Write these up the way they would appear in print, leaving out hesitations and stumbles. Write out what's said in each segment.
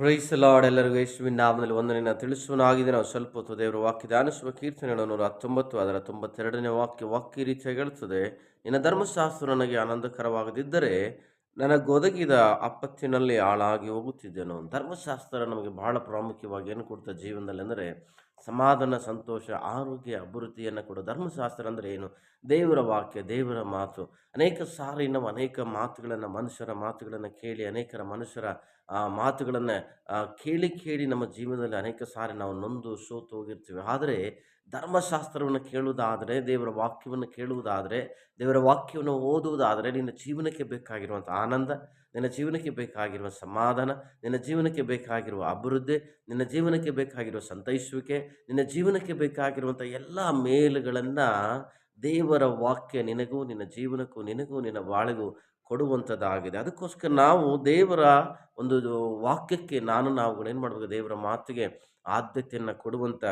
Price lord. ಎಲ್ಲರಿಗೂ ಯೇಸುವಿನ ನಾಮದಲ್ಲಿ ವಂದನೆಯನ್ನು ತಿಳಿಸುವನಾಗಿದೆ. ನಾವು ಸ್ವಲ್ಪ ಹೊತ್ತು ದೇವರ ವಾಕ್ಯ ಧ್ಯಾನಿಸುವ ಕೀರ್ತನೆಗಳು 119 ಅದರ 92ನೇ ವಾಕ್ಯ ಈ ರೀತಿಯಾಗಿ ಹೇಳುತ್ತದೆ: ನಿನ್ನ ಧರ್ಮಶಾಸ್ತ್ರ ನನಗೆ ಆನಂದಕರವಾಗದಿದ್ದರೆ ನನಗೊದಗಿದ ಆಪತ್ತಿನಲ್ಲಿ ಹಾಳಾಗಿ ಹೋಗುತ್ತಿದ್ದೆನು. ಧರ್ಮಶಾಸ್ತ್ರ ನಮಗೆ ಬಹಳ ಪ್ರಾಮುಖ್ಯವಾಗಿ ಏನು ಕೊಡ್ತದೆ ಜೀವನದಲ್ಲಿ ಅಂದರೆ ಸಮಾಧಾನ, ಸಂತೋಷ, ಆರೋಗ್ಯ, ಅಭಿವೃದ್ಧಿಯನ್ನು ಕೊಡೋ ಧರ್ಮಶಾಸ್ತ್ರ ಅಂದರೆ ಏನು? ದೇವರ ವಾಕ್ಯ, ದೇವರ ಮಾತು. ಅನೇಕ ಸಾರಿ ನಾವು ಅನೇಕ ಮಾತುಗಳನ್ನು, ಮನುಷ್ಯರ ಮಾತುಗಳನ್ನು ಕೇಳಿ, ಅನೇಕರ ಮನುಷ್ಯರ ಮಾತುಗಳನ್ನು ಕೇಳಿ ನಮ್ಮ ಜೀವನದಲ್ಲಿ ಅನೇಕ ಸಾರಿ ನಾವು ನೊಂದು ಸೋತು ಹೋಗಿರ್ತೀವಿ. ಆದರೆ ಧರ್ಮಶಾಸ್ತ್ರವನ್ನು ಕೇಳುವುದಾದರೆ, ದೇವರ ವಾಕ್ಯವನ್ನು ಕೇಳುವುದಾದರೆ, ದೇವರ ವಾಕ್ಯವನ್ನು ಓದುವುದಾದರೆ ನಿನ್ನ ಜೀವನಕ್ಕೆ ಬೇಕಾಗಿರುವಂಥ ಆನಂದ, ನಿನ್ನ ಜೀವನಕ್ಕೆ ಬೇಕಾಗಿರುವ ಸಮಾಧಾನ, ನಿನ್ನ ಜೀವನಕ್ಕೆ ಬೇಕಾಗಿರುವ ಅಭಿವೃದ್ಧಿ, ನಿನ್ನ ಜೀವನಕ್ಕೆ ಬೇಕಾಗಿರುವ ಸಂತೈಸುವಿಕೆ, ನಿನ್ನ ಜೀವನಕ್ಕೆ ಬೇಕಾಗಿರುವಂಥ ಎಲ್ಲ ಮೇಲುಗಳನ್ನು ದೇವರ ವಾಕ್ಯ ನಿನಗೂ, ನಿನ್ನ ಜೀವನಕ್ಕೂ, ನಿನಗೂ, ನಿನ್ನ ಬಾಳಿಗೂ ಕೊಡುವಂಥದ್ದಾಗಿದೆ. ಅದಕ್ಕೋಸ್ಕರ ನಾವು ದೇವರ ಒಂದು ವಾಕ್ಯಕ್ಕೆ ನಾವುಗಳು ಏನು ಮಾಡಬೇಕು? ದೇವರ ಮಾತಿಗೆ ಆದ್ಯತೆಯನ್ನು ಕೊಡುವಂಥ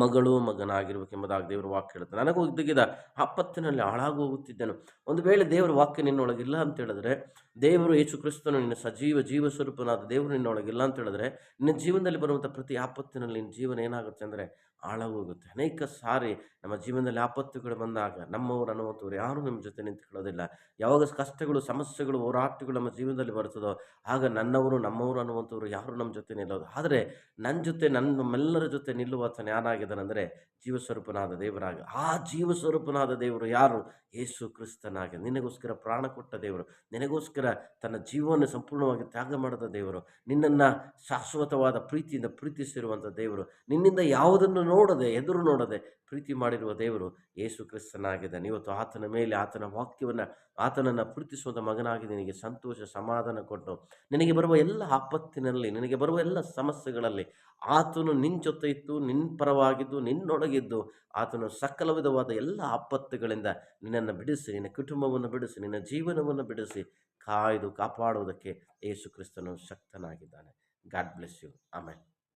ಮಗಳು ಮಗನಾಗಿರ್ಬೇಕೆಂಬುದಾಗಿ ದೇವರ ವಾಕ್ಯ ಹೇಳುತ್ತೆ. ನನಗೂ ಇದ್ದಗಿದ ಆಪತ್ತಿನಲ್ಲಿ ಹಾಳಾಗಿ ಹೋಗುತ್ತಿದ್ದೆನು. ಒಂದು ವೇಳೆ ದೇವರ ವಾಕ್ಯ ನಿನ್ನೊಳಗಿಲ್ಲ ಅಂತ ಹೇಳಿದ್ರೆ, ದೇವರು ಯೇಸು ಕ್ರಿಸ್ತನು ನಿನ್ನ ಸಜೀವ ಜೀವ ಸ್ವರೂಪನಾದ ದೇವರು ನಿನ್ನೊಳಗಿಲ್ಲ ಅಂತ ಹೇಳಿದ್ರೆ, ನಿನ್ನ ಜೀವನದಲ್ಲಿ ಬರುವಂಥ ಪ್ರತಿ ಆಪತ್ತಿನಲ್ಲಿ ನಿನ್ನ ಜೀವನ ಏನಾಗುತ್ತೆ ಅಂದರೆ ಹಾಳಾಗೋಗುತ್ತೆ. ಅನೇಕ ಸಾರಿ ನಮ್ಮ ಜೀವನದಲ್ಲಿ ಆಪತ್ತುಗಳು ಬಂದಾಗ ನಮ್ಮವರು ಅನ್ನುವಂಥವ್ರು ಯಾರೂ ನಮ್ಮ ಜೊತೆ ನಿಂತ್ಕೊಳ್ಳೋದಿಲ್ಲ. ಯಾವಾಗ ಕಷ್ಟಗಳು, ಸಮಸ್ಯೆಗಳು, ಹೋರಾಟಗಳು ನಮ್ಮ ಜೀವನದಲ್ಲಿ ಬರ್ತದೋ ಆಗ ನಮ್ಮವರು ಅನ್ನುವಂಥವ್ರು ಯಾರು ನಮ್ಮ ಜೊತೆ ನಿಲ್ಲೋದು. ಆದರೆ ನನ್ನ ಜೊತೆ ನಮ್ಮೆಲ್ಲರ ಜೊತೆ ನಿಲ್ಲುವಾತನು ಯಾರಾಗಿದ್ದಾನೆಂದರೆ ಜೀವಸ್ವರೂಪನಾದ ದೇವರಾಗ. ಆ ಜೀವಸ್ವರೂಪನಾದ ದೇವರು ಯಾರು? ಯೇಸು ಕ್ರಿಸ್ತನಾಗಿ ನಿನಗೋಸ್ಕರ ಪ್ರಾಣ ಕೊಟ್ಟ ದೇವರು, ನಿನಗೋಸ್ಕರ ತನ್ನ ಜೀವವನ್ನು ಸಂಪೂರ್ಣವಾಗಿ ತ್ಯಾಗ ಮಾಡಿದ ದೇವರು, ನಿನ್ನನ್ನು ಶಾಶ್ವತವಾದ ಪ್ರೀತಿಯಿಂದ ಪ್ರೀತಿಸಿರುವಂಥ ದೇವರು, ನಿನ್ನಿಂದ ಯಾವುದನ್ನು ನೋಡದೆ, ಎದುರು ನೋಡದೆ ಪ್ರೀತಿ ಮಾಡಿರುವ ದೇವರು ಯೇಸು ಕ್ರಿಸ್ತನಾಗಿದ್ದಾನೆ. ಇವತ್ತು ಆತನ ಮೇಲೆ, ಆತನ ವಾಕ್ಯವನ್ನು, ಆತನನ್ನು ಪ್ರೀತಿಸುವಂಥ ಮಗನಾಗಿ ನಿನಗೆ ಸಂತೋಷ, ಸಮಾಧಾನ ಕೊಟ್ಟು ನಿನಗೆ ಬರುವ ಎಲ್ಲ ಆಪತ್ತಿನಲ್ಲಿ, ನಿನಗೆ ಬರುವ ಎಲ್ಲ ಸಮಸ್ಯೆಗಳಲ್ಲಿ ಆತನು ನಿನ್ನ ಜೊತೆ ಇದ್ದು, ನಿನ್ನ ಪರವಾಗಿದ್ದು, ನಿನ್ನೊಳಗಿದ್ದು ಆತನು ಸಕಲ ವಿಧವಾದ ಎಲ್ಲ ಆಪತ್ತುಗಳಿಂದ ನಿನ್ನನ್ನು ಬಿಡಿಸಿ, ನಿನ್ನ ಕುಟುಂಬವನ್ನು ಬಿಡಿಸಿ, ನಿನ್ನ ಜೀವನವನ್ನು ಬಿಡಿಸಿ ಕಾಯ್ದು ಕಾಪಾಡುವುದಕ್ಕೆ ಯೇಸು ಕ್ರಿಸ್ತನು ಶಕ್ತನಾಗಿದ್ದಾನೆ. God bless you. ಆಮೆನ್.